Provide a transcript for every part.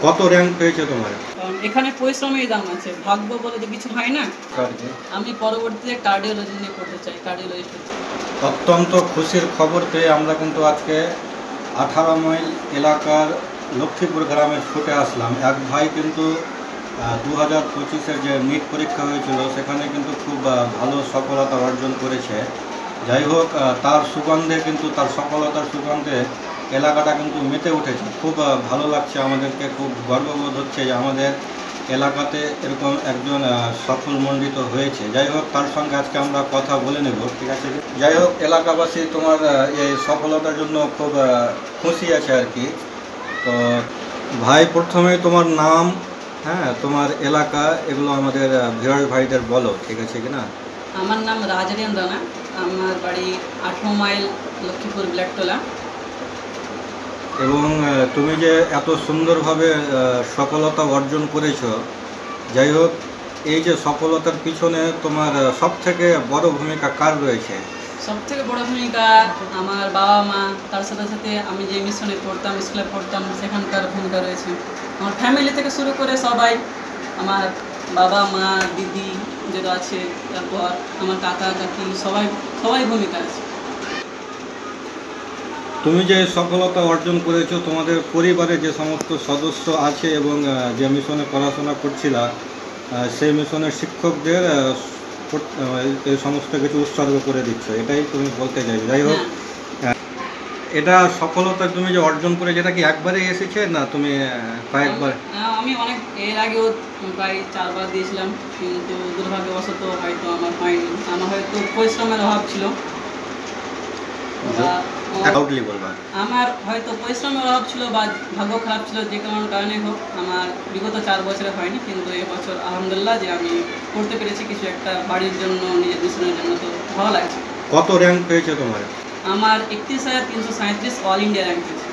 কত র্যাঙ্ক পেয়েছে তোমার? এখানে পরিশ্রমের দাম আছে, ভাগ্য বলে তো কিছু হয় না। কার্ডে আমি পরবর্তীতে কার্ডিওলজি নিয়ে পড়তে চাই, কার্ডিওলজিস্ট হতে চাই। অত্যন্ত খুশির খবর পেয়ে আমরা কিন্তু আজকে 18 মাইল এলাকার লক্ষ্মীপুর গ্রামে ছুটে আসলাম। এক ভাই কিন্তু 2025-এর যে নিট পরীক্ষা হয়েছিল সেখানে কিন্তু খুব ভালো সফলতা অর্জন করেছে। যাই হোক, তার সুগন্ধে কিন্তু তার সফলতার সুগন্ধে এলাকাটা কিন্তু মেতে উঠেছে। খুব ভালো লাগছে, আমাদেরকে খুব গর্ববোধ হচ্ছে যে আমাদের এলাকাতে এরকম একজন সফলমণ্ডিত হয়েছে। যাই হোক, তার সঙ্গে আজকে আমরা কথা বলে নেব, ঠিক আছে? যাই হোক, এলাকাবাসী তোমার এই সফলতার জন্য খুব খুশি আছে আর কি। তো ভাই, প্রথমে তোমার নাম, হ্যাঁ, তোমার এলাকা, এগুলো আমাদের ভিউয়ার ভাইদের বলো, ঠিক আছে কি না? আমার নাম রাজারিয়ান রানা, আমার বাড়ি 18 মাইল লক্ষ্মীপুর ব্ল্যাকটোলা। এবং তুমি যে এত সুন্দরভাবে সফলতা অর্জন করেছো, যাই হোক, এই যে সফলতার পিছনে তোমার সবথেকে বড় ভূমিকা কার রয়েছে? সবথেকে বড় ভূমিকা আমার বাবা মা, তার সাথে সাথে আমি যে মিশনে পড়তাম, স্কুলে পড়তাম, সেখানকার ভূমিকা রয়েছে। আমার ফ্যামিলি থেকে শুরু করে সবাই, আমার বাবা মা দিদি যেটা আছে, তারপর আমার কাকা কাকি, সবাই সবাই ভূমিকা আছে। তুমি যে সফলতা অর্জন করেছো, তোমাদের পরিবারে যে সমস্ত সদস্য আছে এবং যে মিশনে পড়াশোনা করছিলা, সেই মিশনের শিক্ষকদের এই সমস্ত কিছু উৎসর্গ করে দিচ্ছ, এটাই তুমি বলতে চাইছো? যাই হোক, এটা সফলতা তুমি যে অর্জন করে, যেটা কি একবারে এসেছে না তুমি কয়েকবার? আমি অনেক এর আগেও প্রায় 4 বার দিয়েছিলাম, কিন্তু দুর্ভাগ্যবশত হয়তো আমার হয়নি। আমার হয়তো পরিশ্রমের অভাব ছিল, বা বলবা। আমার হয়তো পরিশ্রমের অভাব ছিল বা ভাগ্য খারাপ ছিল, যে কোনো কারণে হোক আমার বিগত 4 বছরে হয়নি। কিন্তু এবছর আলহামদুলিল্লাহ যে আমি করতে পেরেছি কিছু একটা বাড়ির জন্য, নিজের মিশনের জন্য, তো ভালো লাগছে। কত র্যাঙ্ক পেয়েছে তোমার? আমার 31,337 অল ইন্ডিয়া র্যাঙ্ক হয়েছে।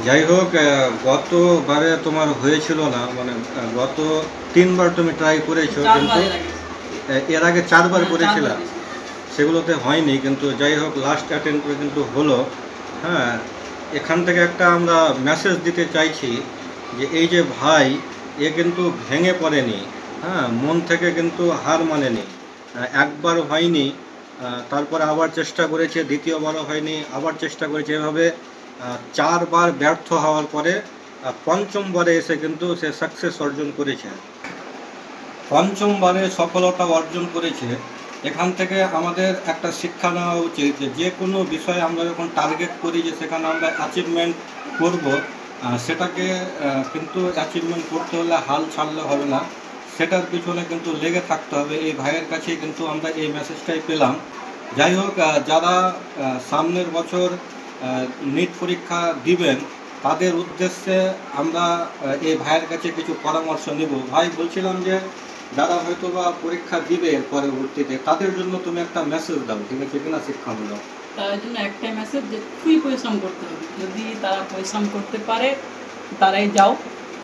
যাই হোক, গতবারে তোমার হয়েছিল না, মানে গত 3বার তুমি ট্রাই করেছো, কিন্তু এর আগে 4বার করেছিল, সেগুলোতে হয়নি। কিন্তু যাই হোক, লাস্ট অ্যাটেন্ড করে কিন্তু হলো। হ্যাঁ, এখান থেকে একটা আমরা মেসেজ দিতে চাইছি যে এই যে ভাই, এ কিন্তু ভেঙে পড়েনি, হ্যাঁ, মন থেকে কিন্তু হার মানেনি। একবার হয়নি, তারপরে আবার চেষ্টা করেছে, দ্বিতীয়বারও হয়নি, আবার চেষ্টা করেছে, এভাবে 4বার ব্যর্থ হওয়ার পরে 5মবারে এসে কিন্তু সে সাকসেস অর্জন করেছে। 5মবারে সফলতা অর্জন করেছে। এখান থেকে আমাদের একটা শিক্ষা নেওয়া উচিত যে যে কোনো বিষয়ে আমরা যখন টার্গেট করি যে সেখানে আমরা অ্যাচিভমেন্ট করব, সেটাকে কিন্তু অ্যাচিভমেন্ট করতে হলে হাল ছাড়লে হবে না, সেটার পিছনে কিন্তু লেগে থাকতে হবে। এই ভাইয়ের কাছেই কিন্তু আমরা এই মেসেজটাই পেলাম। যাই হোক, যারা সামনের বছর নিট পরীক্ষা দিবেন, তাদের উদ্দেশ্যে আমরা এই ভাইয়ের কাছে কিছু পরামর্শ নেব। ভাই, বলছিলাম যে যারা হয়তো বা পরীক্ষা দিবে পরবর্তীতে, তাদের জন্য তুমি একটা মেসেজ দাও, ঠিক আছে কিনা, শিক্ষামূলক। তার জন্য একটাই মেসেজ যে খুবই পরিশ্রম করতে হবে। যদি তারা পরিশ্রম করতে পারে তারাই যাও,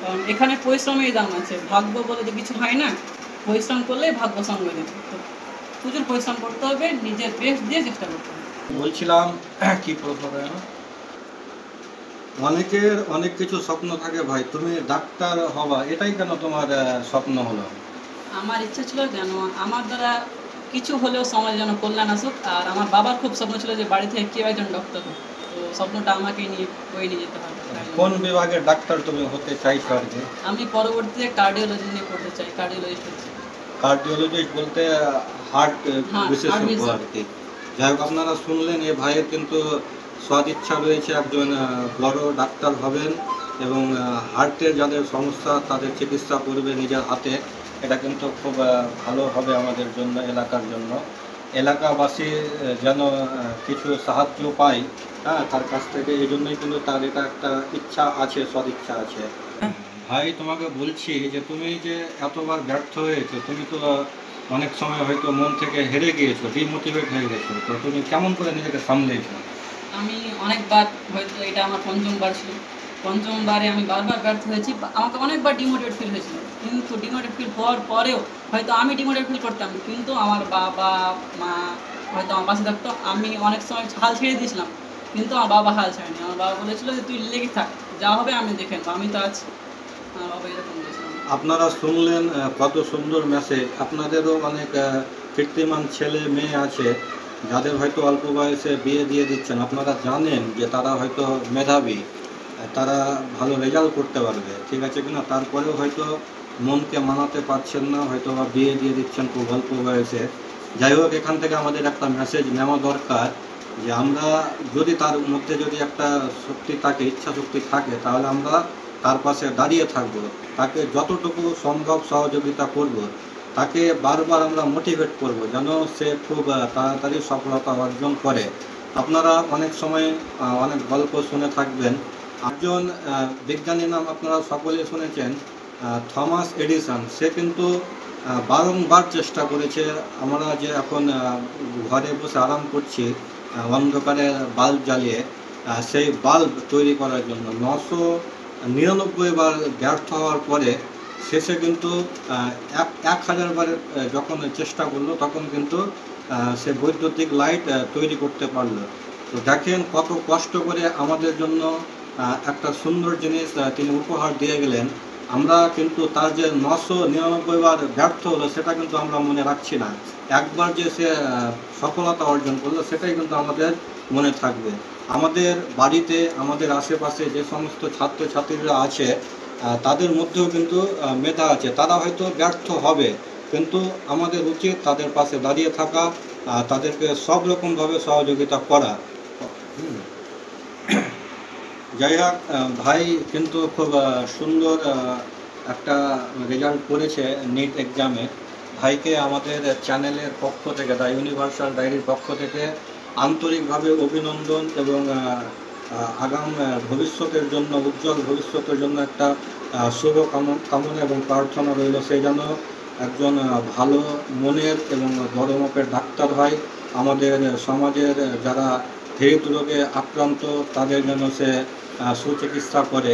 কারণ এখানে পরিশ্রমের দাম আছে, ভাগ্য বলে তো কিছু হয় না। পরিশ্রম করলে ভাগ্য সঙ্গ দেবে, তো প্রচুর পরিশ্রম করতে হবে, নিজের বেস্ট দিয়ে চেষ্টা করতে হবে। বলছিলাম কি প্রথমে, অনেকের অনেক কিছু স্বপ্ন থাকে ভাই, তুমি ডাক্তার হবা, এটাই কেন তোমার স্বপ্ন হলো? আমার ইচ্ছা ছিল যেন আমার দ্বারা কিছু হলেও সমাজের জন্য কল্যাণ আসুক, আর আমার বাবার খুব স্বপ্ন ছিল যে বাড়ি থেকে কেউ একজন ডক্টর হোক, তো স্বপ্নটা আমাকে নিয়ে বয়ে নিয়ে যেতে হবে। কোন বিভাগের ডাক্তার তুমি হতে চাইছো আর কি? আমি পরবর্তীতে কার্ডিওলজি নিয়ে পড়তে চাই, কার্ডিওলজিস্ট হতে চাই। কার্ডিওলজিস্ট বলতে হার্ট বিশেষজ্ঞ আর কি। যাই হোক, আপনারা শুনলেন, এ ভাইয়ের কিন্তু সদিচ্ছা রয়েছে, একজন বড় ডাক্তার হবেন এবং হার্টের যাদের সমস্যা তাদের চিকিৎসা করবে নিজের হাতে। এটা কিন্তু খুব ভালো হবে আমাদের জন্য, এলাকার জন্য। এলাকাবাসী যেন কিছু সাহায্য পায়, হ্যাঁ, তার কাছ থেকে। এই জন্যই কিন্তু তার এটা একটা ইচ্ছা আছে, সদিচ্ছা আছে। ভাই, তোমাকে বলছি যে তুমি যে এতবার ব্যর্থ হয়েছো, তুমি তো অনেক সময় হয়তো মন থেকে হেরে গিয়েছো, ডিমোটিভেট হয়ে গেছো, তো তুমি কেমন করে নিজেকে সামলেছো? আমি অনেকবার, হয়তো এটা আমার 5মবার ছিল, 5মবারে আমি বারবার ব্যর্থ হয়েছি, আমাকে অনেকবার ডিমোটিভেট ফিল হয়েছিল। কিন্তু ডিমোটিভেট ফিল হওয়ার পরেও হয়তো আমি ডিমোটিভেট ফিল করতাম, কিন্তু আমার বাবা মা হয়তো আমার পাশে থাকতো। আমি অনেক সময় হাল ছেড়ে দিয়েছিলাম, কিন্তু আমার বাবা হাল ছাড়েনি। আমার বাবা বলেছিল যে তুই লেগে থাক, যা হবে আমি দেখে নেবো, আমি তো আছি। আমার বাবা এরকম বলেছিল। আপনারা শুনলেন কত সুন্দর মেসেজ। আপনাদেরও অনেক কীর্তিমান ছেলে মেয়ে আছে যাদের হয়তো অল্প বয়সে বিয়ে দিয়ে দিচ্ছেন। আপনারা জানেন যে তারা হয়তো মেধাবী, তারা ভালো রেজাল্ট করতে পারবে, ঠিক আছে কিনা, তারপরেও হয়তো মনকে মানাতে পারছেন না, হয়তো বা বিয়ে দিয়ে দিচ্ছেন খুব অল্প বয়সে। যাই হোক, এখান থেকে আমাদের একটা মেসেজ নেওয়া দরকার যে আমরা যদি তার মধ্যে যদি একটা শক্তি থাকে, ইচ্ছা শক্তি থাকে, তাহলে আমরা তার পাশে দাঁড়িয়ে থাকব, তাকে যতটুকু সম্ভব সহযোগিতা করব, তাকে বারবার আমরা মোটিভেট করব যেন সে খুব তাড়াতাড়ি সফলতা অর্জন করে। আপনারা অনেক সময় অনেক গল্প শুনে থাকবেন। একজন বিজ্ঞানীর নাম আপনারা সকলেই শুনেছেন, থমাস এডিসন। সে কিন্তু বারংবার চেষ্টা করেছে। আমরা যে এখন ঘরে বসে আরাম করছি অন্ধকারে বাল্ব জ্বালিয়ে, সেই বাল্ব তৈরি করার জন্য 999 বার ব্যর্থ হওয়ার পরে শেষে কিন্তু 1000 বারের যখন চেষ্টা করলো তখন কিন্তু সে বৈদ্যুতিক লাইট তৈরি করতে পারলো। তো দেখেন কত কষ্ট করে আমাদের জন্য একটা সুন্দর জিনিস তিনি উপহার দিয়ে গেলেন। আমরা কিন্তু তার যে 999 বার ব্যর্থ হলো সেটা কিন্তু আমরা মনে রাখছি না। একবার যে সে সফলতা অর্জন করলো সেটাই কিন্তু আমাদের মনে থাকবে। আমাদের বাড়িতে, আমাদের আশেপাশে যে সমস্ত ছাত্রছাত্রীরা আছে তাদের মধ্যেও কিন্তু মেধা আছে। তারা হয়তো ব্যর্থ হবে, কিন্তু আমাদের উচিত তাদের পাশে দাঁড়িয়ে থাকা, তাদেরকে সব রকমভাবে সহযোগিতা করা। যাই হোক, ভাই কিন্তু খুব সুন্দর একটা রেজাল্ট করেছে নিট এক্সামে। ভাইকে আমাদের চ্যানেলের পক্ষ থেকে, দ্য ইউনিভার্সাল ডায়েরির পক্ষ থেকে আন্তরিকভাবে অভিনন্দন এবং আগাম ভবিষ্যতের জন্য, উজ্জ্বল ভবিষ্যতের জন্য একটা শুভ কামনা এবং প্রার্থনা রইল। সে যেন একজন ভালো মনের এবং বড় মাপের ডাক্তার হয়। আমাদের সমাজের যারা হৃদরোগে আক্রান্ত তাদের যেন সে সুচিকিৎসা করে।